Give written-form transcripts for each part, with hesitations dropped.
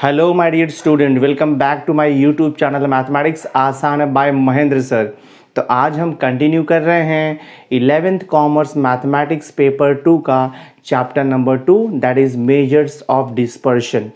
Hello my dear student, welcome back to my YouTube channel mathematics आसान by Mahendra sir. तो आज हम continue कर रहे हैं 11th कॉमर्स मैथमेटिक्स पेपर 2 का chapter number 2 that is measures of dispersion.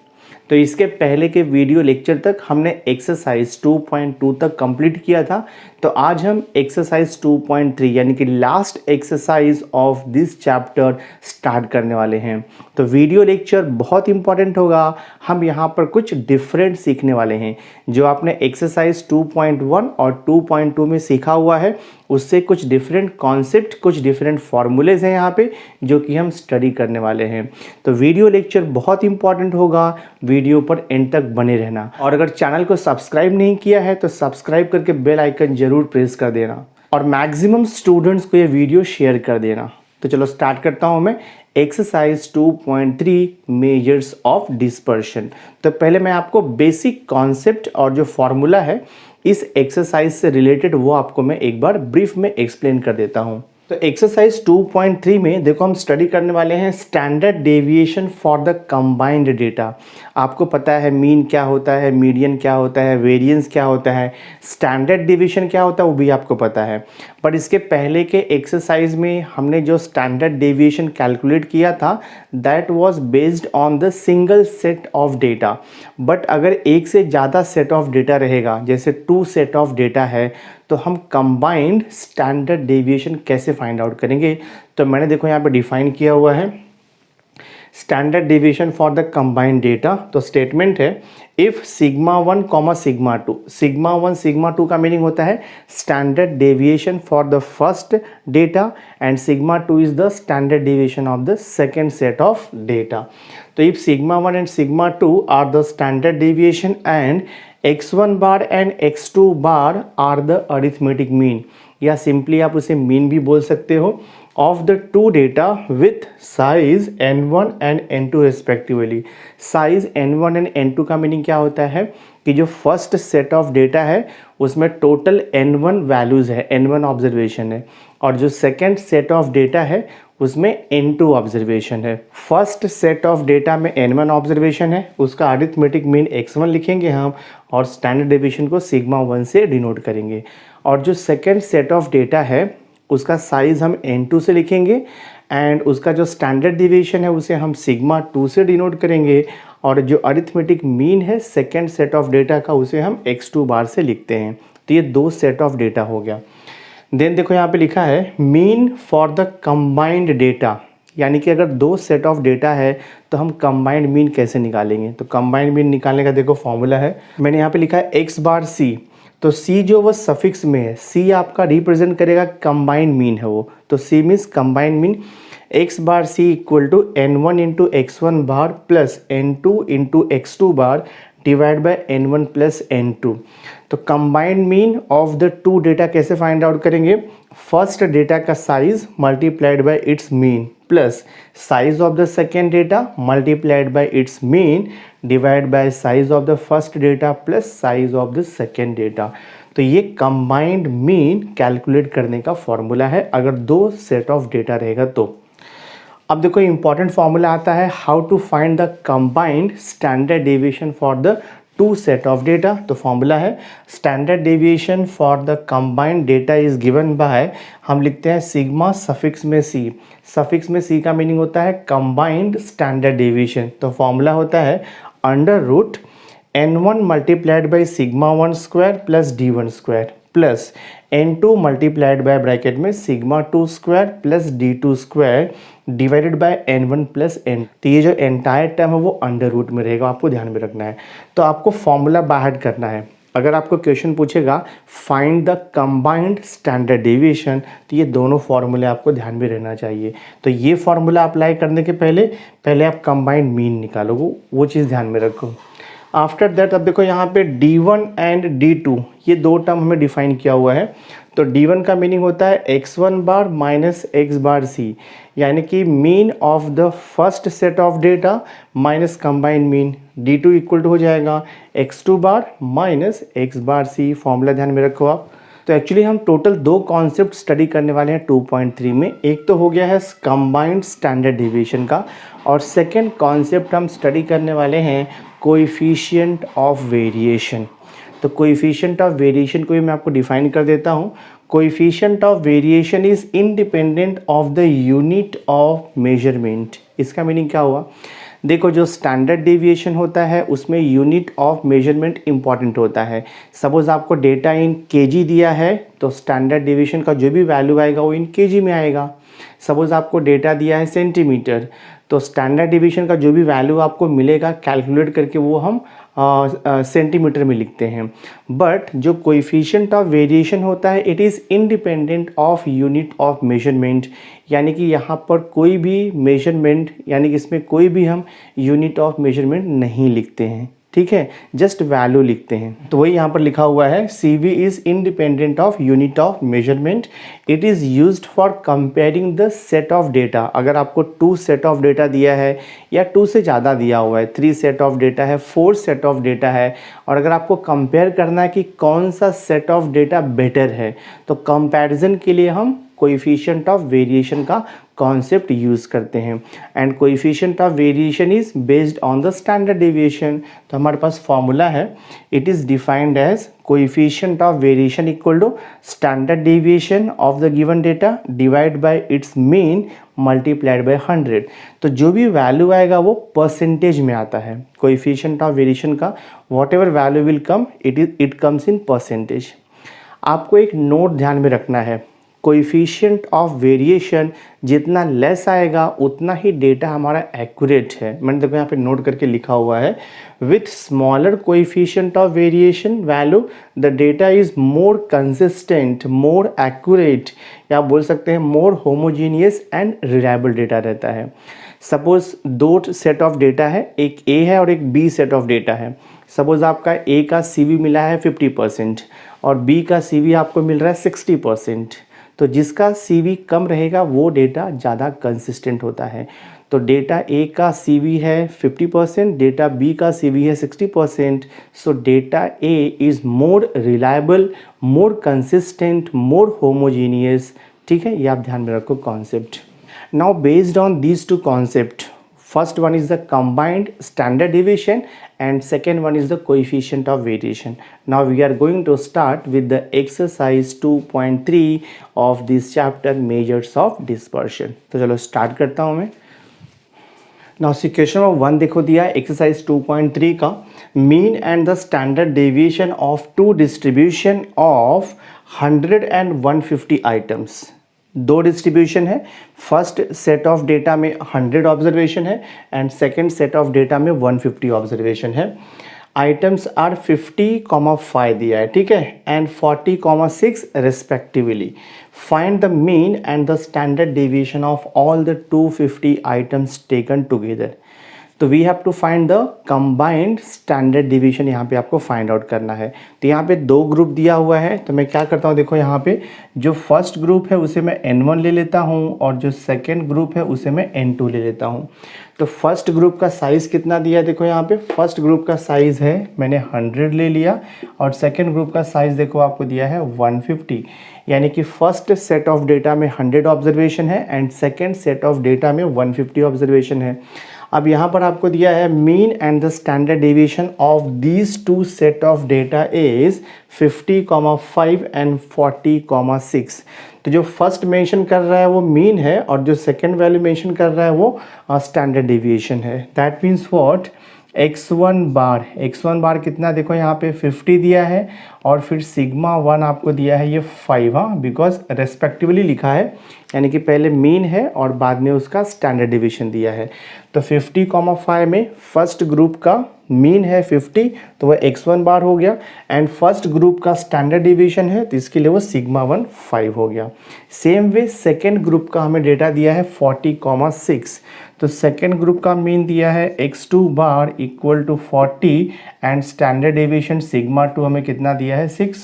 तो इसके पहले के वीडियो लेक्चर तक हमने एक्सरसाइज 2.2 तक कंप्लीट किया था। तो आज हम एक्सरसाइज 2.3 यानी कि last exercise of this chapter start करने वाले हैं। तो वीडियो लेक्चर बहुत इंपॉर्टेंट होगा। हम यहाँ पर कुछ डिफरेंट सीखने वाले हैं। जो आपने एक्सरसाइज 2.1 और 2.2 में सीखा हुआ है उससे कुछ डिफरेंट कॉन्सेप्ट, कुछ डिफरेंट फॉर्मूलेज हैं यहाँ पे जो कि हम स्टडी करने वाले हैं। तो वीडियो लेक्चर बहुत इंपॉर्टेंट होगा, वीडियो पर एंड तक बने रहना। और अगर चैनल को सब्सक्राइब नहीं किया है तो सब्सक्राइब करके बेल आइकन जरूर प्रेस कर देना और मैक्सिमम स्टूडेंट्स को ये वीडियो शेयर कर देना। तो चलो स्टार्ट करता हूँ मैं एक्सरसाइज 2.3 मेजर्स ऑफ डिस्पर्शन। तो पहले मैं आपको बेसिक कॉन्सेप्ट और जो फॉर्मूला है इस एक्सरसाइज से रिलेटेड वो आपको मैं एक बार ब्रीफ में एक्सप्लेन कर देता हूँ। तो एक्सरसाइज 2.3 में देखो हम स्टडी करने वाले हैं standard deviation for the combined data. आपको पता है मीन क्या होता है, मीडियन क्या होता है, वेरिएंस क्या होता है, स्टैंडर्ड डेविएशन क्या होता है वो भी आपको पता है। बट इसके पहले के एक्सरसाइज में हमने जो स्टैंडर्ड डेविएशन कैलकुलेट किया था that was based on the single set of data. But अगर एक से ज़्यादा सेट ऑफ डेटा रहेगा, जैसे 2 सेट ऑफ डेटा है, तो हम कंबाइंड स्टैंडर्ड डेविएशन कैसे फाइंड आउट करेंगे। तो मैंने देखो यहाँ पे डिफाइन किया हुआ है standard deviation for the combined data. तो स्टेटमेंट है if sigma 1 comma sigma 2, sigma 1 sigma 2 का मीनिंग होता है standard deviation for the first data and sigma 2 is the standard deviation of the second set of data. तो if sigma 1 and sigma 2 are the standard deviation and x1 bar and x2 bar are the arithmetic mean, या simply आप उसे mean भी बोल सकते हो, of the two data with size n1 and n2 respectively. Size n1 and n2 का meaning क्या होता है कि जो फर्स्ट सेट ऑफ डेटा है उसमें टोटल n1 वैल्यूज़ है, n1 ऑब्जर्वेशन है, और जो सेकेंड सेट ऑफ डेटा है उसमें n2 ऑब्जर्वेशन है। फर्स्ट सेट ऑफ डेटा में n1 ऑब्जर्वेशन है, उसका अरिथमेटिक मीन x1 लिखेंगे हम और स्टैंडर्ड डेविएशन को सिग्मा 1 से डिनोट करेंगे। और जो सेकेंड सेट ऑफ डेटा है उसका साइज़ हम n2 से लिखेंगे एंड उसका जो स्टैंडर्ड डेविएशन है उसे हम सिग्मा 2 से डिनोट करेंगे, और जो अरिथमेटिक मीन है सेकेंड सेट ऑफ डेटा का उसे हम x2 बार से लिखते हैं। तो ये 2 सेट ऑफ डेटा हो गया। देन देखो यहाँ पे लिखा है mean for the combined data, यानी कि अगर 2 सेट ऑफ डेटा है तो हम कंबाइंड मीन कैसे निकालेंगे। तो कंबाइंड मीन निकालने का देखो फॉर्मूला है, मैंने यहाँ पे लिखा है x बार c। तो c जो वो सफिक्स में है, c आपका रिप्रेजेंट करेगा कंबाइंड मीन है वो, तो c means combined mean. x bar c equal to n1 into x1 bar plus n2 into x2 bar divide by n1 plus n2। तो combined mean of the two data कैसे find out करेंगे, first data का size multiplied by its mean plus size of the second data multiplied by its mean divide by size of the first data plus size of the second data. तो ये combined mean calculate करने का formula है अगर 2 set of data रहेगा तो। अब देखो इंपॉर्टेंट फॉर्मूला आता है how to find the combined standard deviation for the 2 set of data. तो फॉर्मूला है standard deviation for the combined data is given by, हम लिखते हैं सिग्मा सफिक्स में c। सफिक्स में c का मीनिंग होता है कंबाइंड स्टैंडर्ड डेविएशन। तो फॉर्मूला होता है under root n1 multiplied by sigma 1 square plus d1 square plus n2 multiplied by bracket में sigma 2 square plus d2 square divided by n1 plus n। तो ये जो एंटायर टर्म है वो under root में रहेगा, आपको ध्यान में रखना है। तो आपको फॉर्मूला बाहर करना है। अगर आपको क्वेश्चन पूछेगा find the combined standard deviation, तो ये दोनों फॉर्मूले आपको ध्यान में रहना चाहिए। तो ये फॉर्मूला अप्लाई करने के पहले आप कंबाइंड मीन निकालोगे, वो चीज़ ध्यान में रखो। आफ्टर दैट अब देखो यहाँ पे d1 एंड d2 ये 2 टर्म हमें डिफाइन किया हुआ है। तो d1 का मीनिंग होता है x1 bar minus x bar c, यानी कि mean of the first set of data minus combined mean. d2 equal to हो जाएगा x2 bar minus x bar c। Formula ध्यान में रखो आप। तो एक्चुअली हम टोटल दो कॉन्सेप्ट स्टडी करने वाले हैं 2.3 में। एक तो हो गया है कंबाइंड स्टैंडर्ड डिवीजन का, और सेकेंड कॉन्सेप्ट हम स्टडी करने वाले हैं कोएफिशिएंट ऑफ वेरिएशन। तो कोएफिशिएंट ऑफ वेरिएशन को भी मैं आपको डिफाइन कर देता हूँ। Coefficient of variation is independent of the unit of measurement. इसका मीनिंग क्या हुआ? देखो, जो स्टैंडर्ड डेविएशन होता है उसमें यूनिट ऑफ मेजरमेंट इंपॉर्टेंट होता है। सपोज आपको डेटा इन केजी दिया है तो स्टैंडर्ड डेविएशन का जो भी वैल्यू आएगा वो इन केजी में आएगा। सपोज आपको डेटा दिया है सेंटीमीटर, तो स्टैंडर्ड डेविएशन का जो भी वैल्यू आपको मिलेगा कैलकुलेट करके वो हम सेंटीमीटर में लिखते हैं। बट जो कोएफिशिएंट ऑफ वेरिएशन होता है it is independent of unit of measurement, यानी कि यहाँ पर कोई भी मेजरमेंट, यानी कि इसमें कोई भी हम यूनिट ऑफ मेजरमेंट नहीं लिखते हैं, ठीक है, जस्ट वैल्यू लिखते हैं। तो वही यहाँ पर लिखा हुआ है CV is independent of unit of measurement. It is used for comparing the set of data. अगर आपको 2 सेट ऑफ डेटा दिया है या 2 से ज़्यादा दिया हुआ है, 3 सेट ऑफ डेटा है, 4 सेट ऑफ डेटा है, और अगर आपको कंपेयर करना है कि कौन सा सेट ऑफ डेटा बेटर है, तो कंपैरिजन के लिए हम कोएफिशिएंट ऑफ वेरिएशन का कॉन्सेप्ट यूज़ करते हैं। And coefficient of variation is based on the standard deviation. तो हमारे पास फॉर्मूला है, it is defined as coefficient of variation equal to standard deviation of the given data divide by its mean multiplied by 100। तो जो भी value आएगा वो percentage में आता है। कोएफिशिएंट ऑफ वेरिएशन का what ever value will come it comes in percentage. आपको एक नोट ध्यान में रखना है, कोएफिशिएंट ऑफ वेरिएशन जितना लेस आएगा उतना ही डेटा हमारा एक्यूरेट है। मैंने देखो यहाँ पे नोट करके लिखा हुआ है, with smaller coefficient of variation value the data is more consistent, more accurate, या बोल सकते हैं मोर होमोजीनियस एंड रिलायबल डेटा रहता है। सपोज 2 सेट ऑफ डेटा है, एक A है और एक B सेट ऑफ डेटा है। सपोज आपका A का CV मिला है 50% और B का CV आपको मिल रहा है 60%। तो जिसका CV कम रहेगा वो डेटा ज़्यादा कंसिस्टेंट होता है। तो डेटा A का CV है 50%, डेटा B का CV है 60%। सो data A is more reliable, more consistent, more homogeneous, ठीक है, ये आप ध्यान में रखो concept. Now based on these 2 concept, first one is the combined standard deviation and second one is the coefficient of variation. Now we are going to start with the exercise 2.3 of this chapter, measures of dispersion. तो चलो start करता हूँ मैं। Now question number 1 देखो दिया है exercise 2.3 का, mean and the standard deviation of 2 distribution of 100 and 150 items। 2 distribution है, फर्स्ट सेट ऑफ डेटा में 100 ऑब्जर्वेशन है and second set of data में 150 ऑब्जर्वेशन है। आइटम्स आर 50,5 दिया है, ठीक है, एंड 40,6 रेस्पेक्टिवली। Find the mean and the standard deviation of all the 250 items taken together. तो we have to find the combined standard division, यहाँ पे आपको फाइंड आउट करना है। तो यहाँ पे 2 ग्रुप दिया हुआ है, तो मैं क्या करता हूँ, देखो यहाँ पे जो फर्स्ट ग्रुप है उसे मैं N1 ले लेता हूँ और जो सेकेंड ग्रुप है उसे मैं N2 ले लेता हूँ। तो फर्स्ट ग्रुप का साइज़ कितना दिया है, देखो यहाँ पे फर्स्ट ग्रुप का साइज़ है मैंने 100 ले लिया और सेकेंड ग्रुप का साइज़ देखो आपको दिया है 150, यानी कि फर्स्ट सेट ऑफ डेटा में 100 ऑब्जर्वेशन है and second set of data में 150 ऑब्जर्वेशन है। अब यहाँ पर आपको दिया है mean and the standard deviation of these 2 set of data is 50,5 and 40,6। तो जो फर्स्ट मेंशन कर रहा है वो मीन है और जो सेकंड वैल्यू मेंशन कर रहा है वो स्टैंडर्ड डेविएशन है। दैट मीन्स व्हाट, x1 बार कितना, देखो यहाँ पे 50 दिया है और फिर सिग्मा 1 आपको दिया है ये 5, हाँ, बिकॉज रेस्पेक्टिवली लिखा है, यानी कि पहले मीन है और बाद में उसका स्टैंडर्ड डिवीजन दिया है। तो 50,5 में फर्स्ट ग्रुप का मीन है 50, तो वह x1 बार हो गया एंड फर्स्ट ग्रुप का स्टैंडर्ड डिवीजन है तो इसके लिए वो सिग्मा 1 5 हो गया। सेम वे सेकेंड ग्रुप का हमें डेटा दिया है 40,6, तो सेकेंड ग्रुप का मीन दिया है x2 bar equal to 40 and standard deviation sigma 2 हमें कितना दिया है 6,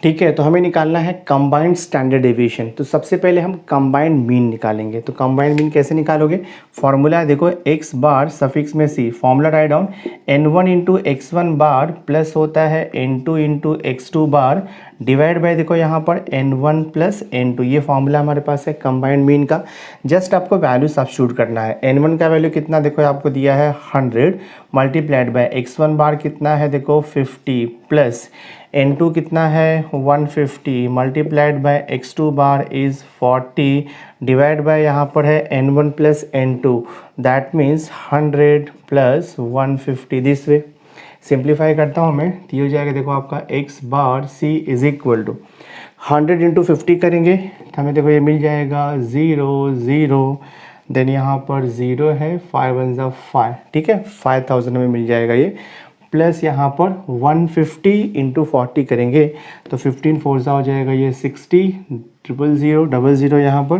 ठीक है, तो हमें निकालना है कंबाइंड स्टैंडर्ड डेविएशन। तो सबसे पहले हम कंबाइंड मीन निकालेंगे। तो कंबाइंड मीन कैसे निकालोगे? फॉर्मूला है देखो, x बार सफिक्स में c, formula write down, n1 into x1 bar plus होता है n2 into x2 bar divide bye देखो यहाँ पर n1 प्लस n2। ये फॉर्मूला हमारे पास है कंबाइंड मीन का। जस्ट आपको वैल्यू सब्स्टिट्यूट करना है। n1 का वैल्यू कितना देखो आपको दिया है 100 मल्टीप्लाइड बाय x1 बार कितना है देखो 50 प्लस n2 कितना है 150 multiplied by x2 bar is 40 divide by यहाँ पर है n1 plus n2, that means 100 plus 150। This way simplify करता हूँ मैं, तो ये हो जाएगा देखो आपका x bar c is equal to 100 into 50 करेंगे तो हमें देखो ये मिल जाएगा 0 0, देन यहाँ पर 0 है 5 1 ज़ा 5, ठीक है 5000 हमें मिल जाएगा ये, प्लस यहाँ पर 150 इंटू 40 करेंगे तो 15 4 ज़ा हो जाएगा ये 60 000 यहाँ पर,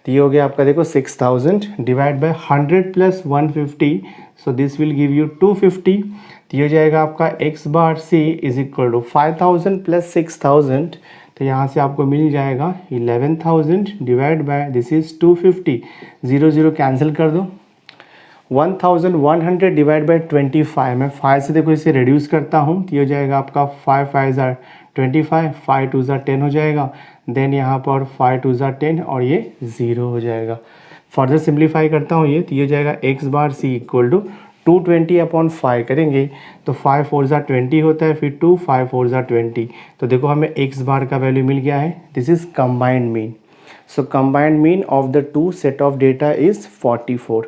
तो ये हो गया आपका देखो 6000 divide by 100 plus 150, so this will give you 250। तो ये हो जाएगा आपका x bar c is equal to 5000 plus 6000, तो यहाँ से आपको मिल जाएगा 11000 divide by this is 250, 0 0 cancel कर दो, 1100 डिवाइड बाई 25, मैं 5 से देखो इसे रिड्यूस करता हूँ तो ये हो जाएगा आपका 5 5 ज़ा 25, 5 2 ज़ा 10 हो जाएगा, देन यहाँ पर 5 2 ज़ा 10 और ये 0 हो जाएगा। फर्दर सिंप्लीफाई करता हूँ ये, तो ये हो जाएगा x bar c equal to 220/5 करेंगे तो 5 4 ज़ा 20 होता है, फिर 2 5 4 ज़ा 20, तो देखो हमें x बार का वैल्यू मिल गया है। This is combined mean. So combined mean of the to set of data is 44।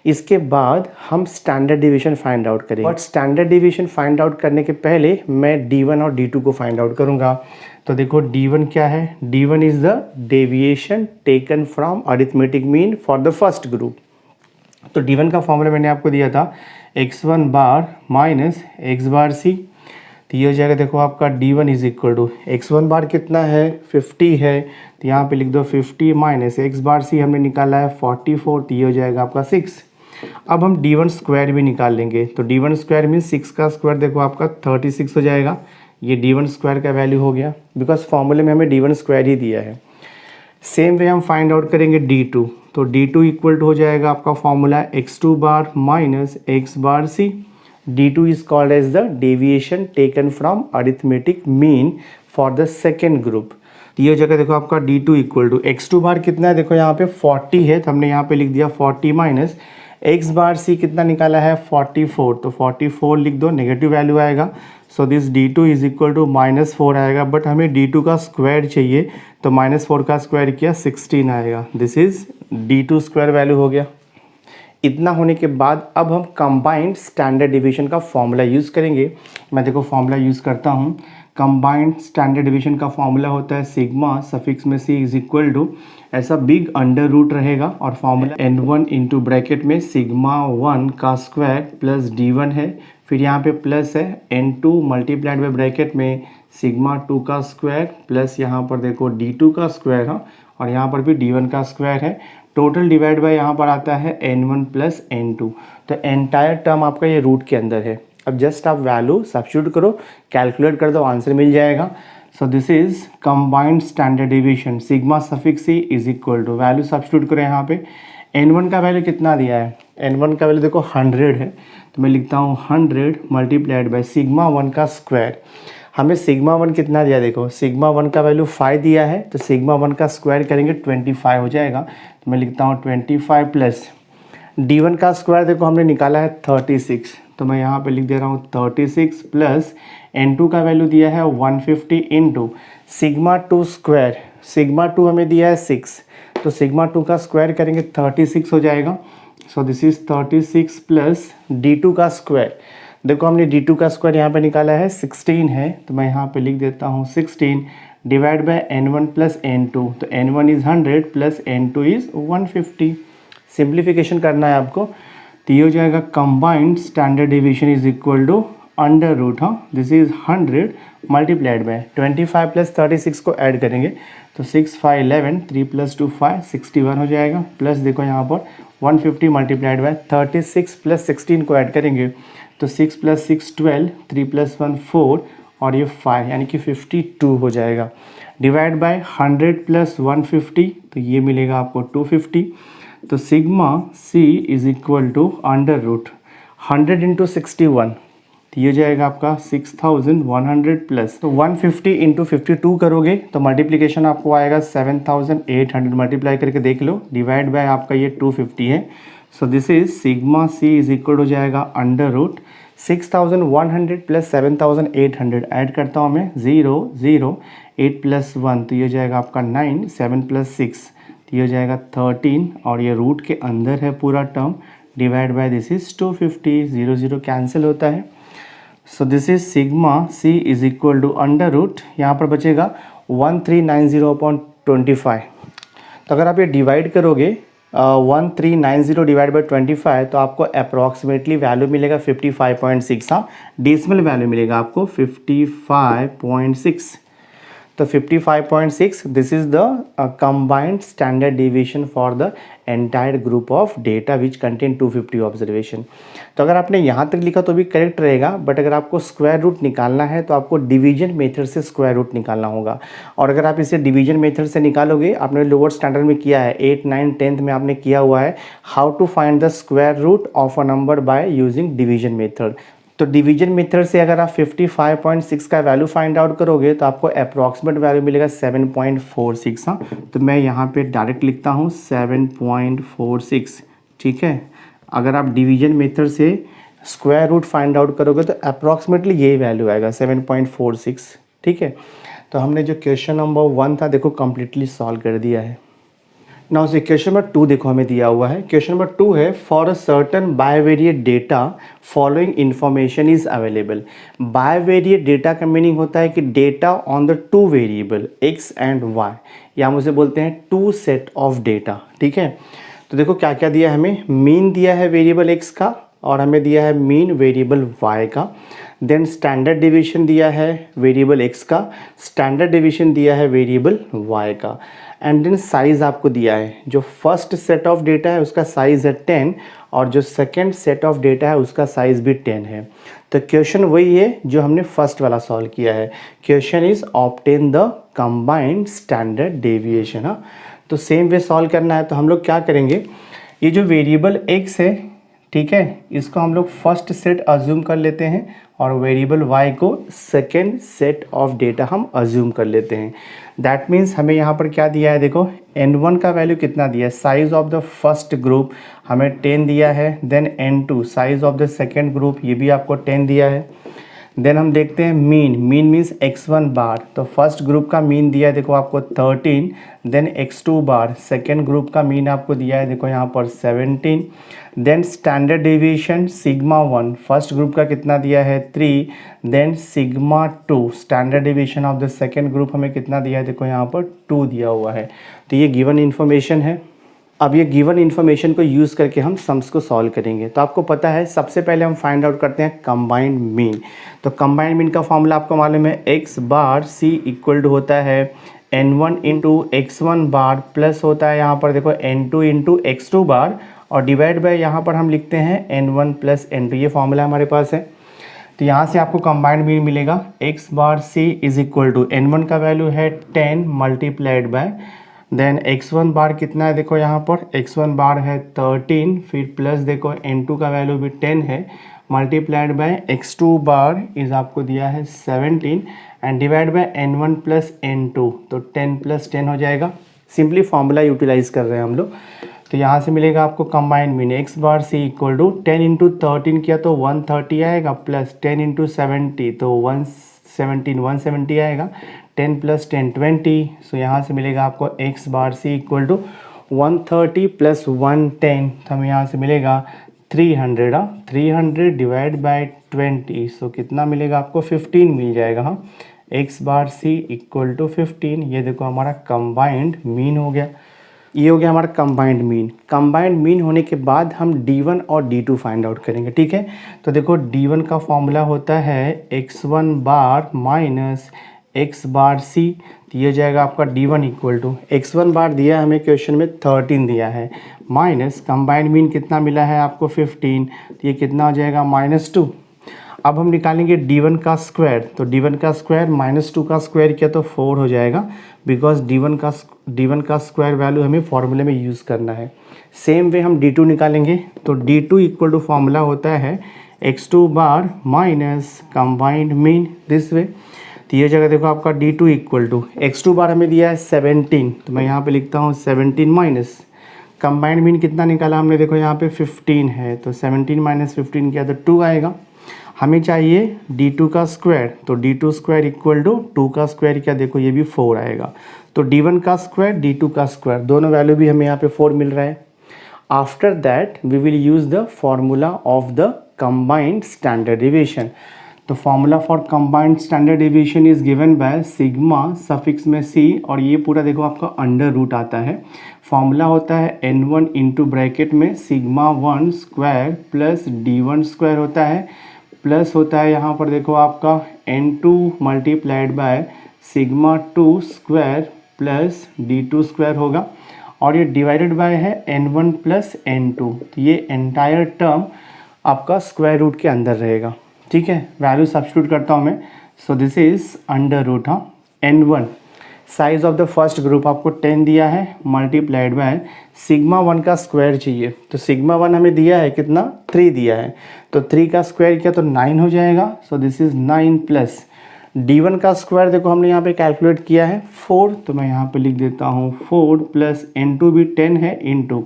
इसके बाद हम स्टैंडर्ड डिवीजन फाइंड आउट करेंगे, but standard division find out करने के पहले मैं D1 और D2 को फाइंड आउट करूंगा। तो देखो D1 क्या है? D1 is the deviation taken from arithmetic mean for the first group. तो D1 का फॉर्मूला मैंने आपको दिया था x1 bar minus x bar c, तो ये हो जाएगा देखो आपका D1 is equal to x1 बार कितना है 50 है, तो यहाँ पे लिख दो 50 माइनस x बार c हमने निकाला है 44, तो ये हो जाएगा आपका 6। अब हम D1 स्क्वायर भी निकाल लेंगे, तो D1 स्क्वायर मीन 6 का स्क्वायर देखो आपका 36 हो जाएगा, ये D1 स्क्वायर का वैल्यू हो गया, बिकॉज फॉर्मूले में हमें D1 स्क्वायर ही दिया है। सेम वे हम फाइंड आउट करेंगे D2, तो D2 इक्वल टू हो जाएगा आपका formula x2 bar minus x bar c। D2 is called as the deviation taken from arithmetic mean for the second group. तो ये जगह देखो आपका D2 इक्वल टू x2 बार कितना है देखो यहाँ पे 40 है, तो हमने यहाँ पे लिख दिया 40 माइनस x बार c कितना निकाला है 44, तो 44 लिख दो, नेगेटिव वैल्यू आएगा, so this D2 is equal to -4 आएगा, बट हमें D2 का स्क्वायर चाहिए तो -4 का स्क्वायर किया 16 आएगा, this is D2 square value हो गया। इतना होने के बाद अब हम कंबाइंड स्टैंडर्ड डिवीजन का फॉर्मूला यूज़ करेंगे। मैं देखो फॉर्मूला यूज़ करता हूँ। कंबाइंड स्टैंडर्ड डिवीजन का फॉर्मूला होता है सिग्मा सफिक्स में c इज इक्वल टू ऐसा बिग अंडर रूट रहेगा और फॉर्मूला n1 इंटू ब्रैकेट में सिग्मा 1 का स्क्वायर प्लस d1 है, फिर यहाँ पे प्लस है n2 मल्टीप्लाइड बाय ब्रैकेट में सिग्मा 2 का स्क्वायर प्लस यहाँ पर देखो d2 का स्क्वायर है और यहाँ पर भी d1 का स्क्वायर है, टोटल डिवाइड बाय यहाँ पर आता है n1 प्लस n2, तो एंटायर टर्म आपका ये रूट के अंदर है। अब जस्ट आप वैल्यू सब्स्टिट्यूट करो, कैलकुलेट कर दो, आंसर मिल जाएगा। So this is combined standard division sigma suffix c is equal to, value substitute करें यहाँ पे, n1 का वैल्यू कितना दिया है, n1 का वैल्यू देखो 100 है, तो मैं लिखता हूँ 100 मल्टीप्लाइड बाय सिग्मा 1 का स्क्वायर। हमें सिग्मा 1 कितना दिया देखो, सिग्मा 1 का वैल्यू 5 दिया है, तो सिग्मा 1 का स्क्वायर करेंगे 25 हो जाएगा, तो मैं लिखता हूँ 25 प्लस d1 का स्क्वायर देखो हमने निकाला है 36, तो मैं यहाँ पे लिख दे रहा हूँ 36 प्लस n2 का वैल्यू दिया है 150 इंटू सिग्मा 2 स्क्वायर, सिग्मा 2 हमें दिया है 6, तो सिग्मा 2 का स्क्वायर करेंगे 36 हो जाएगा, so this is 36 plus d2 का स्क्वायर, देखो हमने d2 का स्क्वायर यहाँ पे निकाला है 16 है, तो मैं यहाँ पे लिख देता हूँ 16 divide by n1 plus n2, तो n1 is 100 plus n2 is 150। Simplification करना है आपको, तो ये हो जाएगा combined standard division is equal to under root, हाँ this is 100 multiplied by 25 plus 36 को ऐड करेंगे तो 6 5 11 3 प्लस 2 5 61 हो जाएगा, प्लस देखो यहाँ पर 150 मल्टीप्लाइड बाय 36 प्लस 16 को ऐड करेंगे तो 6 प्लस 6 12 3 प्लस 1 4 और ये 5 यानी कि 52 हो जाएगा। डिवाइड बाय 100 प्लस 150 तो ये मिलेगा आपको 250। तो sigma C is equal to under root 100 into 61 तो ये जाएगा आपका 6100 प्लस, तो 150 इंटू 52 करोगे तो मल्टीप्लिकेशन आपको आएगा 7800, मल्टीप्लाई करके देख लो, डिवाइड बाय आपका ये 250 है। So this is sigma C is equal हो जाएगा अंडर रूट 6100 प्लस 7800, ऐड करता हूँ मैं 0 0 8 प्लस 1 तो ये जाएगा आपका 9, 7 प्लस 6 तो ये जाएगा 13 और ये रूट के अंदर है पूरा term, divide by this is 250, 0 0 cancel होता है। So this is sigma C is equal to under root, यहाँ पर बचेगा 1390/25। तो अगर आप ये डिवाइड करोगे 1390 डिवाइड बाई 25 तो आपको अप्रॉक्सीमेटली वैल्यू मिलेगा 55.6। हाँ, डेसिमल वैल्यू मिलेगा आपको 55.6। तो 55.6 this is the combined standard deviation for the entire group of data which contain 250 observation. तो अगर आपने यहाँ तक लिखा तो भी करेक्ट रहेगा, बट अगर आपको स्क्वायर रूट निकालना है तो आपको डिवीजन मेथड से स्क्वायर रूट निकालना होगा। और अगर आप इसे डिवीजन मेथड से निकालोगे, आपने लोअर स्टैंडर्ड में किया है, 8, 9, 10th में आपने किया हुआ है how to find the square root of a number by using division method. तो डिवीजन मेथड से अगर आप 55.6 का वैल्यू फाइंड आउट करोगे तो आपको अप्रॉक्सीमेट वैल्यू मिलेगा 7.46। हाँ, तो मैं यहाँ पे डायरेक्ट लिखता हूँ 7.46, ठीक है। अगर आप डिवीजन मेथड से स्क्वायर रूट फाइंड आउट करोगे तो अप्रॉक्सीमेटली यही वैल्यू आएगा 7.46, ठीक है। तो हमने जो क्वेश्चन नंबर 1 था देखो कंप्लीटली सॉल्व कर दिया है। नाउ से क्वेश्चन नंबर 2 देखो हमें दिया हुआ है। क्वेश्चन नंबर 2 है for a certain bivariate data following information is available. Bivariate data का मीनिंग होता है कि data on the two variable x and y, या हम उसे बोलते हैं टू सेट ऑफ डेटा, ठीक है। तो देखो क्या क्या दिया है हमें, मीन दिया है वेरिएबल x का और हमें दिया है मीन वेरिएबल y का, देन स्टैंडर्ड डिवीजन दिया है वेरिएबल x का, स्टैंडर्ड डिवीजन दिया है वेरिएबल y का, एंड देन साइज़ आपको दिया है। जो फर्स्ट सेट ऑफ डेटा है उसका साइज़ है 10 और जो सेकंड सेट ऑफ डेटा है उसका साइज़ भी 10 है। तो क्वेश्चन वही है जो हमने फर्स्ट वाला सॉल्व किया है। Question is obtain the combined standard deviation. हाँ, तो सेम वे सॉल्व करना है। तो हम लोग क्या करेंगे, ये जो वेरिएबल x है, ठीक है, इसको हम लोग फर्स्ट सेट अज्यूम कर लेते हैं और वेरिएबल y को सेकेंड सेट ऑफ डेटा हम अज्यूम कर लेते हैं। दैट मीन्स हमें यहाँ पर क्या दिया है, देखो n1 का वैल्यू कितना दिया है, size of the first group हमें 10 दिया है, then n2 size of the second group ये भी आपको 10 दिया है। देन हम देखते हैं मीन मीन्स x1 बार, तो फर्स्ट ग्रुप का मीन दिया है देखो आपको 13, then x2 bar second group का मीन आपको दिया है देखो यहाँ पर 17, then standard deviation sigma 1 first group का कितना दिया है 3, then sigma 2 standard deviation of the second group हमें कितना दिया है देखो यहाँ पर 2 दिया हुआ है। तो ये गिवन इन्फॉर्मेशन है। अब ये गिवन इन्फॉर्मेशन को यूज़ करके हम सम्स को सॉल्व करेंगे। तो आपको पता है सबसे पहले हम फाइंड आउट करते हैं कंबाइंड मीन। तो कंबाइंड मीन का फॉर्मूला आपको मालूम है, x bar c equal to होता है n1 into x1 bar plus होता है यहाँ पर देखो n2 इंटू x2 बार और डिवाइड बाय यहाँ पर हम लिखते हैं n1 प्लस n2, ये फॉर्मूला हमारे पास है। तो यहाँ से आपको कंबाइंड मीन मिलेगा x bar c is equal to n1 का वैल्यू है 10 मल्टीप्लाइड बाय, देन x1 बार कितना है देखो यहाँ पर x1 बार है 13, फिर प्लस देखो n2 का वैल्यू भी 10 है multiplied by x2 bar is आपको दिया है 17 and divide by n1 plus n2, तो 10 प्लस 10 हो जाएगा। सिंपली फॉर्मूला यूटिलाइज कर रहे हैं हम लोग। तो यहाँ से मिलेगा आपको combined mean x bar c equal to 10 into 13 किया तो 130 आएगा, प्लस 10 इंटू 70 तो 170 आएगा, 10 प्लस 10 20। सो यहाँ से मिलेगा आपको x bar c equal to 130 plus 110, तो हमें यहाँ से मिलेगा 300। 300 डिवाइड बाय 20, सो कितना मिलेगा आपको 15 मिल जाएगा। हाँ, x bar c equal to 15, ये देखो हमारा कंबाइंड मीन हो गया। ये हो गया हमारा कंबाइंड मीन। कंबाइंड मीन होने के बाद हम d1 और d2 फाइंड आउट करेंगे, ठीक है। तो देखो d1 का फॉर्मूला होता है x1 bar minus x bar c, तो ये जाएगा आपका d1 इक्वल टू x1 बार दिया हमें क्वेश्चन में 13 दिया है, माइनस कंबाइंड मीन कितना मिला है आपको 15, तो ये कितना हो जाएगा -2। अब हम निकालेंगे d1 का स्क्वायर, तो d1 का स्क्वायर माइनस 2 का स्क्वायर किया तो 4 हो जाएगा, बिकॉज d1 का स्क्वायर वैल्यू हमें फॉर्मूले में यूज़ करना है। सेम वे हम d2 निकालेंगे, तो d2 इक्वल टू फॉर्मूला होता है x2 bar minus combined mean this way. तो ये जगह देखो आपका d2 इक्वल टू x2 बार हमें दिया है 17, तो मैं यहाँ पे लिखता हूँ 17 माइनस कंबाइंड मीन कितना निकाला हमने, देखो यहाँ पे 15 है, तो 17 माइनस 15 किया तो 2 आएगा। हमें चाहिए d2 का स्क्वायर, तो d2 स्क्वायर इक्वल टू 2 का स्क्वायर क्या, देखो ये भी 4 आएगा। तो d1 का स्क्वायर d2 का स्क्वायर दोनों वैल्यू भी हमें यहाँ पे 4 मिल रहा है। After that we will use the formula of the combined standard deviation. तो formula for combined standard deviation is given by sigma suffix में c, और ये पूरा देखो आपका अंडर रूट आता है। फॉर्मूला होता है n1 इंटू ब्रैकेट में sigma 1 square plus d1 square होता है, प्लस होता है यहाँ पर देखो आपका n2 multiplied by sigma 2 square plus d2 square होगा, और ये डिवाइडेड बाय है n1 प्लस n2, तो ये एंटायर टर्म आपका स्क्वायर रूट के अंदर रहेगा। ठीक है, वैल्यू सब्स्टिट्यूट करता हूँ मैं, so this is under root n1 size of the first group आपको 10 दिया है मल्टीप्लाइड बाय सिग्मा 1 का स्क्वायर चाहिए, तो सिग्मा 1 हमें दिया है कितना, 3 दिया है, तो 3 का स्क्वायर किया तो 9 हो जाएगा, so this is 9 plus d1 का स्क्वायर देखो हमने यहाँ पे कैलकुलेट किया है 4, तो मैं यहाँ पे लिख देता हूँ 4 प्लस n2 भी 10 है इंटू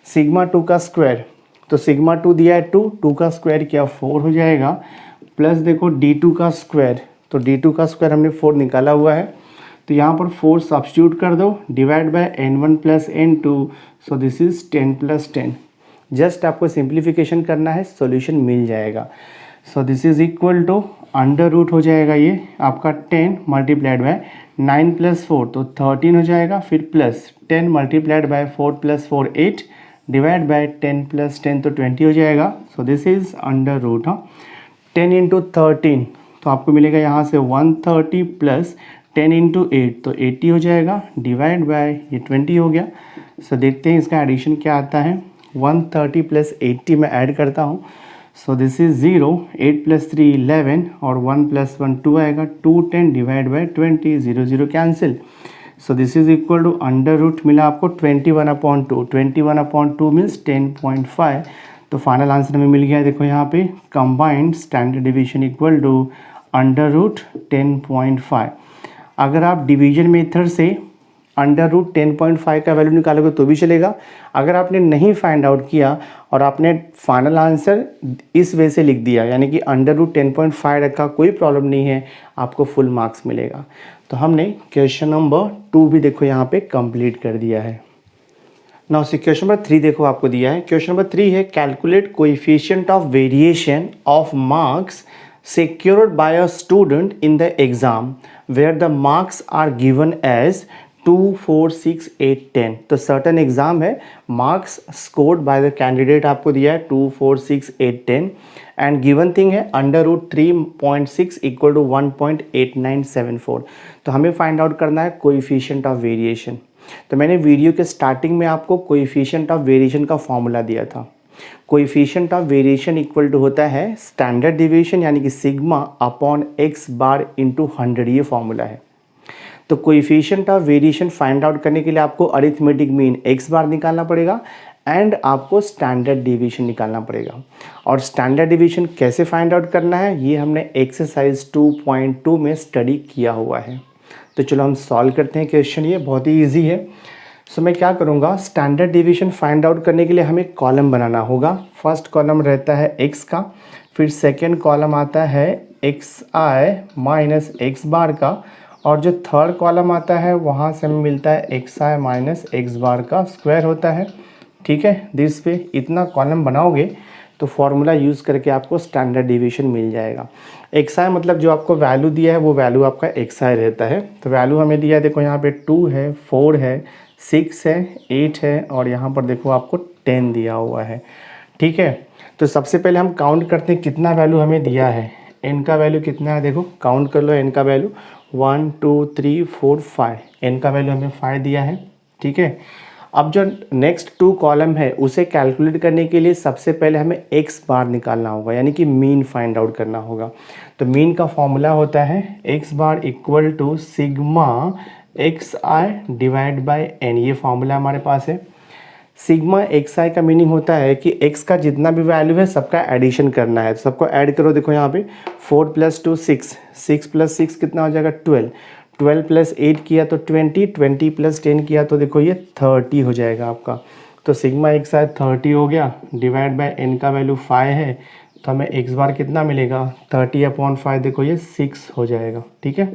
सिग्मा 2 का स्क्वायर, तो सिग्मा 2 दिया है 2 का स्क्वायर किया 4 हो जाएगा, प्लस देखो d2 का स्क्वायर, तो d2 का स्क्वायर हमने 4 निकाला हुआ है, तो यहाँ पर 4 सब्स्टिट्यूट कर दो, divide by n1 plus n2, so this is 10 plus 10। Just आपको सिंप्लीफिकेशन करना है, सॉल्यूशन मिल जाएगा। So this is equal to under root हो जाएगा ये आपका 10 मल्टीप्लाइड बाय 9 प्लस 4 तो 13 हो जाएगा, फिर plus 10 multiplied by 4 plus 4 8 divide by 10 plus 10 तो 20 हो जाएगा। So this is under root 10 into 13, तो आपको मिलेगा यहाँ से 130 प्लस 10 इंटू 8 तो 80 हो जाएगा, डिवाइड बाय ये 20 हो गया। सो देखते हैं इसका एडिशन क्या आता है, 130 प्लस 80 में ऐड करता हूँ, सो दिस इज 0, 8 प्लस 3 11 और 1 प्लस 1 2 आएगा, 210 divide by 20, 0 0 cancel. So this is equal to under root मिला आपको 21/2, 21/2 मीन्स 10.5, तो फाइनल आंसर हमें मिल गया। देखो यहाँ पे combined standard division equal to under root 10.5। अगर आप डिवीजन मेथड से अंडर रूट 10.5 का वैल्यू निकालोगे तो भी चलेगा। अगर आपने नहीं फाइंड आउट किया और आपने फाइनल आंसर इस वे से लिख दिया, यानी कि अंडर रूट 10.5 रखा, कोई प्रॉब्लम नहीं है, आपको फुल मार्क्स मिलेगा। तो हमने क्वेश्चन नंबर 2 भी देखो यहाँ पे कंप्लीट कर दिया है। नाउ सी क्वेश्चन नंबर 3 देखो आपको दिया है। क्वेश्चन नंबर 3 है calculate coefficient of variation of marks secured by a student in the exam where the marks are given as 2, 4, 6, 8, 10। तो सर्टन एग्जाम है, marks scored by the candidate आपको दिया है 2, 4, 6, 8, 10 एंड गिवन थिंग है under root 3.6 equal to 1.8974। तो हमें find out करना है कोएफिशिएंट ऑफ वेरिएशन। तो मैंने वीडियो के स्टार्टिंग में आपको कोएफिशिएंट ऑफ वेरिएशन का फॉर्मूला दिया था। Coefficient of variation equal to होता है स्टैंडर्ड डिवीएशन यानी कि sigma upon X bar into 100, ये फॉर्मूला है। तो coefficient of variation find out करने के लिए आपको अरिथमेटिक मीन एक्स बार निकालना पड़ेगा एंड आपको स्टैंडर्ड डिवीएशन निकालना पड़ेगा। और स्टैंडर्ड डिवीएशन कैसे फाइंड आउट करना है ये हमने एक्सरसाइज 2.2 में स्टडी किया हुआ है। तो चलो हम सॉल्व करते हैं क्वेश्चन, ये बहुत ही ईजी है। सो मैं क्या करूँगा, स्टैंडर्ड डिवीजन फाइंड आउट करने के लिए हमें कॉलम बनाना होगा। फर्स्ट कॉलम रहता है x का, फिर सेकंड कॉलम आता है xi माइनस x बार का, और जो थर्ड कॉलम आता है वहाँ से हमें मिलता है xi माइनस x बार का स्क्वायर होता है। ठीक है, दिस पे इतना कॉलम बनाओगे तो फॉर्मूला यूज़ करके आपको स्टैंडर्ड डिवीजन मिल जाएगा। xi मतलब जो आपको वैल्यू दिया है वो वैल्यू आपका xi रहता है। तो वैल्यू हमें दिया है, देखो यहाँ पे 2 है, 4 है, 6 है, 8 है, और यहाँ पर देखो आपको 10 दिया हुआ है। ठीक है, तो सबसे पहले हम काउंट करते हैं कितना वैल्यू हमें दिया है। n का वैल्यू कितना है, देखो काउंट कर लो। n का वैल्यू 1 2 3 4 5, n का वैल्यू हमें 5 दिया है। ठीक है, अब जो नेक्स्ट 2 कॉलम है उसे कैलकुलेट करने के लिए सबसे पहले हमें एक्स बार निकालना होगा, यानी कि मीन फाइंड आउट करना होगा। तो मीन का फॉर्मूला होता है X bar equal to sigma X I divide by N, ये फॉर्मूला हमारे पास है। सिग्मा एक्स आई का मीनिंग होता है कि एक्स का जितना भी वैल्यू है सबका एडिशन करना है। तो सबको ऐड करो, देखो यहाँ पे 4 + 2 6, 6 + 6 कितना हो जाएगा 12, 12 + 8 किया तो 20, 20 + 10 किया तो देखो ये 30 हो जाएगा आपका। तो सिग्मा एक्स आई 30 हो गया, डिवाइड बाय एन का वैल्यू 5 है, तो हमें एक्स बार कितना मिलेगा 30/5, देखो ये 6 हो जाएगा। ठीक है,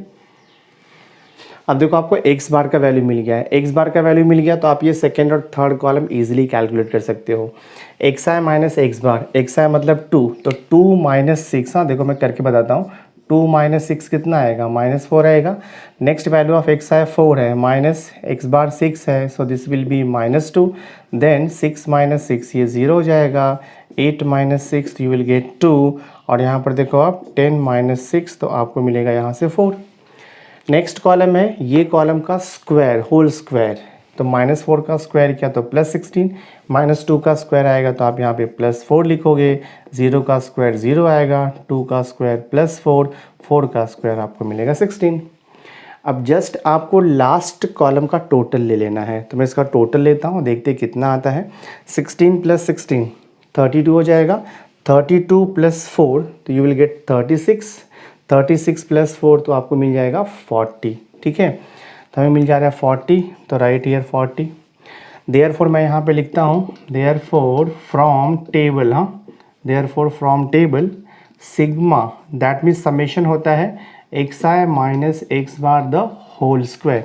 अब देखो आपको एक्स बार का वैल्यू मिल गया है। एक्स बार का वैल्यू मिल गया तो आप ये सेकेंड और थर्ड कॉलम इजीली कैलकुलेट कर सकते हो। X I minus X bar, x आई मतलब 2, तो 2 - 6, हाँ देखो मैं करके बताता हूँ, 2 - 6 कितना आएगा -4 आएगा। Next value of X I 4 है, माइनस एक्स बार 6 है, so this will be -2, then 6 - 6 ये 0 हो जाएगा, 8 - 6 यू विल गेट 2, और यहाँ पर देखो आप 10 - 6 तो आपको मिलेगा यहाँ से 4। नेक्स्ट कॉलम है, ये कॉलम का स्क्वायर, होल स्क्वायर, तो -4 का स्क्वायर किया तो +16, -2 का स्क्वायर आएगा तो आप यहाँ पे +4 लिखोगे, 0 का स्क्वायर 0 आएगा, 2 का स्क्वायर +4, 4 का स्क्वायर आपको मिलेगा 16। अब जस्ट आपको लास्ट कॉलम का टोटल ले लेना है, तो मैं इसका टोटल लेता हूँ, देखते हैं कितना आता है। 16 + 16 32 हो जाएगा, 32 + 4 तो यू विल गेट 36, 36 + 4 तो आपको मिल जाएगा 40। ठीक है, तो हमें मिल जा रहा है 40, तो राइट हियर 40। देयरफॉर मैं यहाँ पे लिखता हूँ, देयरफॉर फ्रॉम टेबल, हाँ therefore from table sigma, that means summation होता है X I minus X bar the whole square,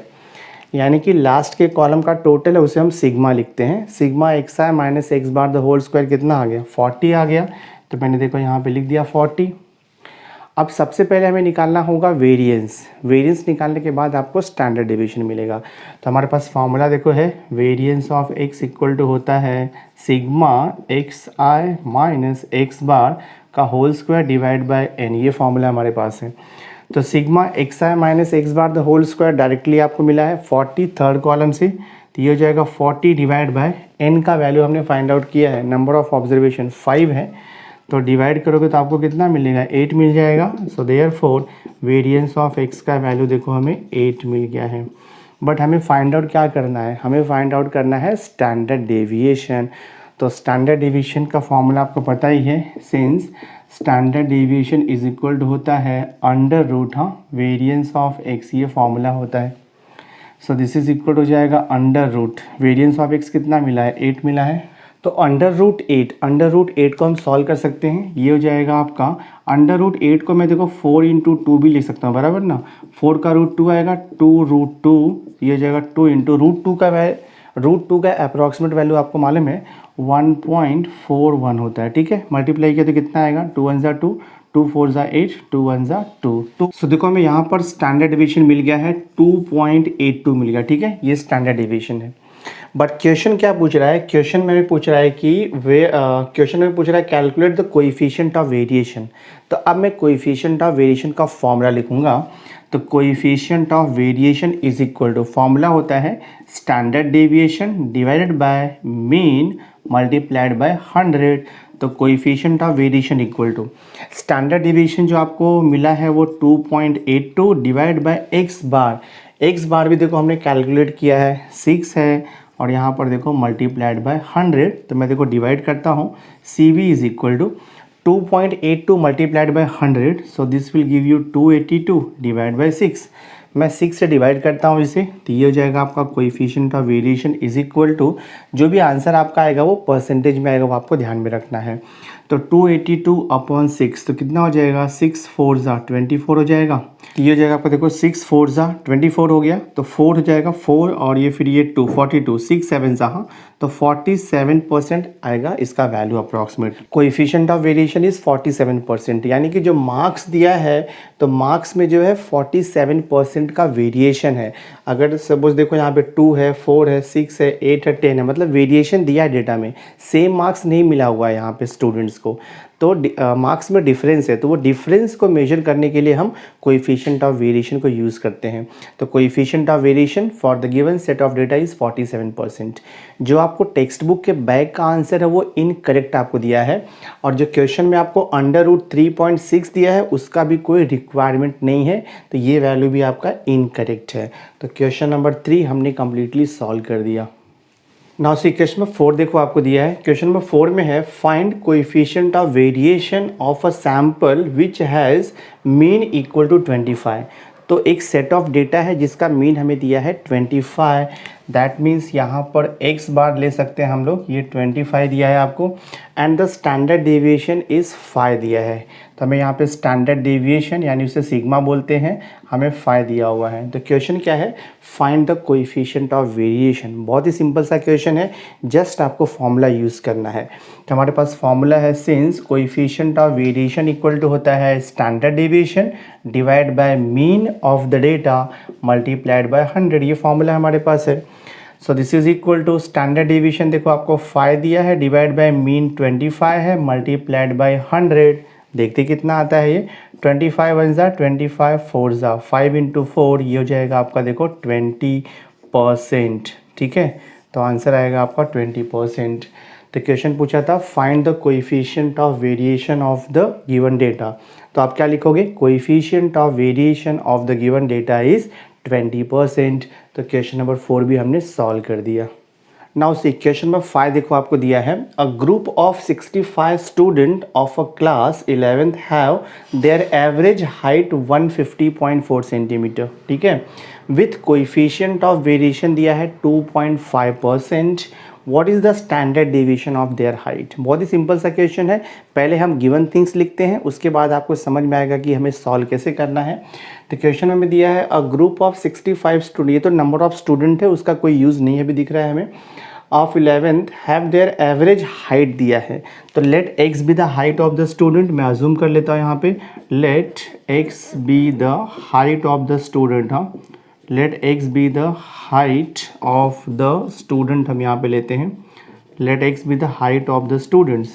यानी कि लास्ट के कॉलम का टोटल है उसे हम सिग्मा लिखते हैं। Sigma X I minus X bar the whole square कितना आ गया 40 आ गया, तो मैंने देखो यहाँ पे लिख दिया 40। अब सबसे पहले हमें निकालना होगा वेरिएंस, वेरिएंस निकालने के बाद आपको स्टैंडर्ड डेविएशन मिलेगा। तो हमारे पास फॉर्मूला देखो है, variance of X equal to होता है sigma X I minus X bar का whole square divide by N, ये फॉर्मूला हमारे पास है। तो sigma X I minus X bar the whole square directly आपको मिला है 40 थर्ड कॉलम से, तो ये हो जाएगा 40 डिवाइड बाय एन का वैल्यू हमने फाइंड आउट किया है, नंबर ऑफ ऑब्जर्वेशन 5 है, तो डिवाइड करोगे तो आपको कितना मिलेगा 8 मिल जाएगा। So therefore variance of x का वैल्यू देखो हमें 8 मिल गया है। बट हमें फाइंड आउट क्या करना है, हमें फाइंड आउट करना है स्टैंडर्ड डेविएशन। तो स्टैंडर्ड डेविएशन का फॉर्मूला आपको पता ही है, since standard deviation is equal to होता है √, हाँ वेरिएंस ऑफ एक्स, ये फॉर्मूला होता है। सो दिस इज इक्वल हो जाएगा √, वेरिएंस ऑफ एक्स कितना मिला है 8 मिला है, तो √8 को हम सॉल्व कर सकते हैं। ये हो जाएगा आपका √8 को मैं देखो 4 × 2 भी लिख सकता हूँ, बराबर ना, 4 का √2 आएगा 2√2, ये हो जाएगा 2 × √2 का अप्रॉक्सीमेट वैल्यू आपको मालूम है 1.41 होता है। ठीक है, मल्टीप्लाई किया तो कितना आएगा 2 1 = 2, 2 4 = 8, 2 1 = 2। सो देखो हमें यहाँ पर स्टैंडर्ड डेविएशन मिल गया है 2.82 मिल गया। ठीक है, ये स्टैंडर्ड डेविएशन है। बट क्वेश्चन क्या पूछ रहा है, क्वेश्चन में भी पूछ रहा है कि क्वेश्चन में पूछ रहा है calculate the coefficient of variation. तो अब मैं कोएफिशिएंट ऑफ वेरिएशन का फॉर्मूला लिखूंगा। तो coefficient of variation is equal to, formula होता है standard deviation divided by mean multiplied by 100। तो coefficient of variation equal to standard deviation जो आपको मिला है वो 2.82 divide by x bar, x bar भी देखो हमने कैलकुलेट किया है 6 है, और यहाँ पर देखो मल्टीप्लाइड बाय 100। तो मैं देखो डिवाइड करता हूँ, CV is equal to 2.82 multiplied by 100, so this will give you 282 divide by 6। मैं 6 से डिवाइड करता हूँ इसे, तो ये हो जाएगा आपका coefficient of variation is equal to, जो भी आंसर आपका आएगा वो परसेंटेज में आएगा, वो आपको ध्यान में रखना है। तो 282/6 तो कितना हो जाएगा 6 4 = 24 हो जाएगा। ये हो जाएगा आपका देखो 6 4 = 24 हो गया, तो 4 हो जाएगा 4 और ये फिर ये 2 42, 6 7 हाँ, तो 47% आएगा इसका value approximate. Coefficient of variation is 47%, यानी कि जो मार्क्स दिया है तो मार्क्स में जो है 47% का वेरिएशन है। अगर सपोज देखो यहाँ पे 2 है, 4 है, 6 है, 8 है, 10 है, मतलब वेरिएशन दिया है डेटा में, सेम मार्क्स नहीं मिला हुआ है यहाँ पे स्टूडेंट्स को। तो मार्क्स में डिफरेंस है, तो वो डिफरेंस को मेजर करने के लिए हम कोएफिशिएंट ऑफ वेरिएशन को यूज़ करते हैं। तो coefficient of variation for the given set of data is 47%। जो आपको टेक्स्ट बुक के बैक का आंसर है वो इनकरेक्ट आपको दिया है, और जो क्वेश्चन में आपको √3.6 दिया है उसका भी कोई रिक्वायरमेंट नहीं है, तो ये वैल्यू भी आपका इनकरेक्ट है। तो क्वेश्चन नंबर 3 हमने कम्प्लीटली सॉल्व कर दिया। नाउ सी क्वेश्चन नंबर 4 देखो आपको दिया है। क्वेश्चन नंबर 4 में है find coefficient of variation of a sample which has mean equal to 25। तो एक सेट ऑफ डेटा है जिसका मीन हमें दिया है 25। दैट मीन्स यहाँ पर x बार ले सकते हैं हम लोग, ये 25 दिया है आपको, and the standard deviation is 5 दिया है। तो हमें यहाँ पे स्टैंडर्ड डेविएशन यानी उसे सिग्मा बोलते हैं, हमें 5 दिया हुआ है। तो क्वेश्चन क्या है, find the coefficient of variation. बहुत ही सिंपल सा क्वेश्चन है, जस्ट आपको फॉर्मूला यूज़ करना है। तो हमारे पास फॉर्मूला है, since coefficient of variation equal to होता है standard deviation divide by mean of the data multiplied by 100। ये फॉर्मूला हमारे पास है। So this is equal to standard deviation देखो आपको 5 दिया है, डिवाइड बाय मीन 25 है, मल्टीप्लाइड बाय 100। देखते कितना आता है ये, 25 1 जा 25 4 जा 5 इंटू 4, ये हो जाएगा आपका देखो 20%। ठीक है, तो आंसर आएगा आपका 20%। तो क्वेश्चन पूछा था find the coefficient of variation of the given data. तो आप क्या लिखोगे, coefficient of variation of the given data is 20%। तो क्वेश्चन नंबर 4 भी हमने सॉल्व कर दिया। नाउ सी क्वेश्चन नंबर 5 देखो आपको दिया है, a group of 65 student of a class 11th have there average height 150.4 centimetre. ठीक है, विथ कोएफिशिएंट ऑफ वेरिएशन दिया है 2.5%। What is the standard deviation of their height. बहुत ही सिंपल सा क्वेश्चन है, पहले हम गिवन थिंग्स लिखते हैं, उसके बाद आपको समझ में आएगा कि हमें सॉल्व कैसे करना है। तो क्वेश्चन में दिया है अ ग्रुप ऑफ 65 स्टूडेंट, ये तो नंबर ऑफ स्टूडेंट है, उसका कोई यूज़ नहीं है अभी दिख रहा है हमें। Of 11th have there average height दिया है, तो let x be the height of the student. मैं अज्यूम कर लेता हूँ यहाँ पे, let x be the height of the student. हाँ, let x be the height of the student हम यहाँ पे लेते हैं, let x be the height of the students.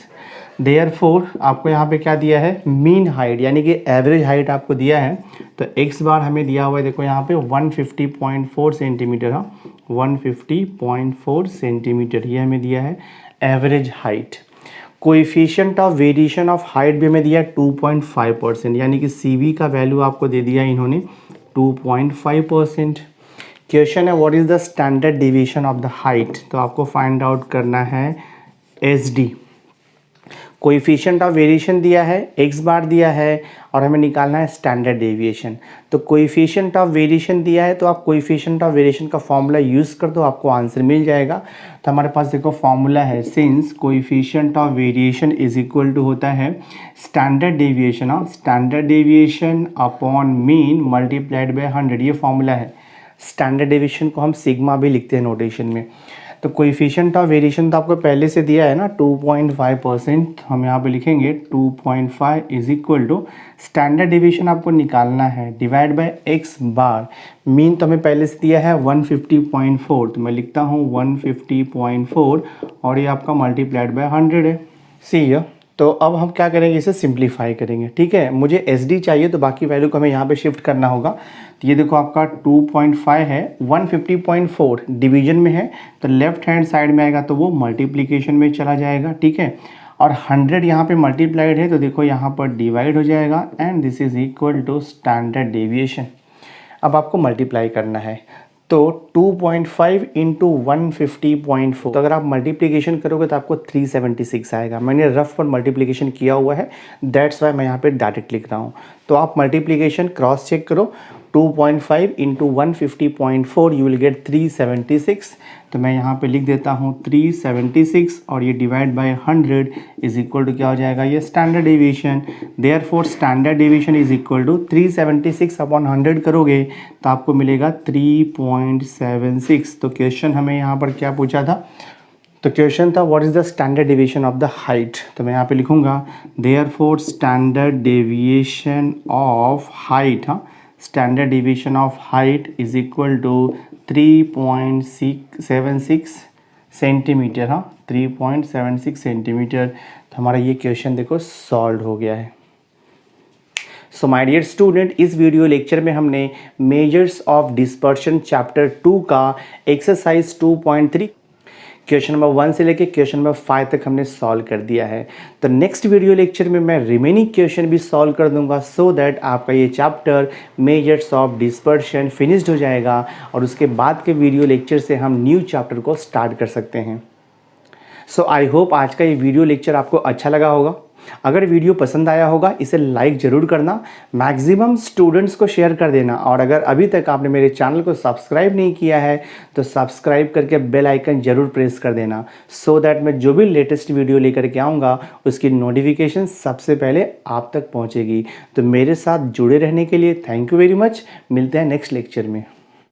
Therefore आपको यहाँ पे क्या दिया है, मीन हाइट यानी कि एवरेज हाइट आपको दिया है। तो एक्स बार हमें दिया हुआ है देखो यहाँ पे 150.4 सेंटीमीटर। हाँ, 150.4 सेंटीमीटर ये हमें दिया है average height. Coefficient of variation of height भी हमें दिया है 2.5%, यानी कि CV का वैल्यू आपको दे दिया इन्होंने 2.5%। क्वेश्चन है what is the standard deviation of the height. तो आपको फाइंड आउट करना है SD। कोएफिशिएंट ऑफ वेरिएशन दिया है, x बार दिया है, और हमें निकालना है स्टैंडर्ड डेविएशन। तो कोएफिशिएंट ऑफ वेरिएशन दिया है, तो आप कोएफिशिएंट ऑफ वेरिएशन का फॉर्मूला यूज़ कर दो, आपको आंसर मिल जाएगा। तो हमारे पास देखो फॉर्मूला है, since coefficient of variation is equal to होता है स्टैंडर्ड डेविएशन। हाँ, standard deviation upon mean multiplied by 100, ये फॉर्मूला है। स्टैंडर्ड डेविएशन को हम सिग्मा भी लिखते हैं नोटेशन में। तो कोएफिशिएंट ऑफ वेरिएशन तो आपको पहले से दिया है ना 2.5%, हम यहाँ पे लिखेंगे 2.5 is equal to standard deviation आपको निकालना है divide by x bar. Mean तो हमें पहले से दिया है 150.4, तो मैं लिखता हूँ 150.4 और ये आपका मल्टीप्लाइड बाय 100 है। सी तो अब हम क्या करेंगे, इसे सिंप्लीफाई करेंगे। ठीक है, मुझे SD चाहिए, तो बाकी वैल्यू को हमें यहाँ पे शिफ्ट करना होगा। तो ये देखो आपका 2.5 है, 150.4 डिवीजन में है, तो लेफ्ट हैंड साइड में आएगा तो वो मल्टीप्लिकेशन में चला जाएगा। ठीक है, और 100 यहाँ पे मल्टीप्लाइड है, तो देखो यहाँ पर डिवाइड हो जाएगा, and this is equal to standard deviation. अब आपको मल्टीप्लाई करना है, तो 2.5 इंटू 150.4, तो अगर आप मल्टीप्लिकेशन करोगे तो आपको 376 आएगा। मैंने रफ पर मल्टीप्लिकेशन किया हुआ है, दैट्स वाई मैं यहाँ पे डायरेक्ट लिख रहा हूँ। तो आप मल्टीप्लिकेशन क्रॉस चेक करो, 2.5 इंटू 150.4 यू विल गेट 376। तो मैं यहाँ पे लिख देता हूँ 376, और ये divide by 100 is equal to क्या हो जाएगा, ये standard deviation. Therefore standard deviation is equal to 376 upon 100 करोगे तो आपको मिलेगा 3.76। तो क्वेश्चन हमें यहाँ पर क्या पूछा था, तो क्वेश्चन था what is the standard deviation of the height. तो मैं यहाँ पे लिखूँगा therefore standard deviation of height. हाँ, standard deviation of height is equal to 3.76 centimetre, हाँ 3.76 सेंटीमीटर। तो हमारा ये क्वेश्चन देखो सॉल्व हो गया है। सो माय डियर स्टूडेंट, इस वीडियो लेक्चर में हमने मेजर्स ऑफ डिस्पर्शन चैप्टर 2 का एक्सरसाइज 2.3 क्वेश्चन नंबर 1 से लेके क्वेश्चन नंबर 5 तक हमने सॉल्व कर दिया है। तो नेक्स्ट वीडियो लेक्चर में मैं रिमेनिंग क्वेश्चन भी सॉल्व कर दूंगा, सो दैट आपका ये chapter measures of dispersion finished हो जाएगा और उसके बाद के वीडियो लेक्चर से हम न्यू चैप्टर को स्टार्ट कर सकते हैं। सो आई होप आज का ये वीडियो लेक्चर आपको अच्छा लगा होगा। अगर वीडियो पसंद आया होगा इसे लाइक ज़रूर करना, मैक्सिमम स्टूडेंट्स को शेयर कर देना, और अगर अभी तक आपने मेरे चैनल को सब्सक्राइब नहीं किया है तो सब्सक्राइब करके बेल आइकन ज़रूर प्रेस कर देना, सो दैट मैं जो भी लेटेस्ट वीडियो लेकर के आऊँगा उसकी नोटिफिकेशन सबसे पहले आप तक पहुँचेगी। तो मेरे साथ जुड़े रहने के लिए थैंक यू वेरी मच। मिलते हैं नेक्स्ट लेक्चर में।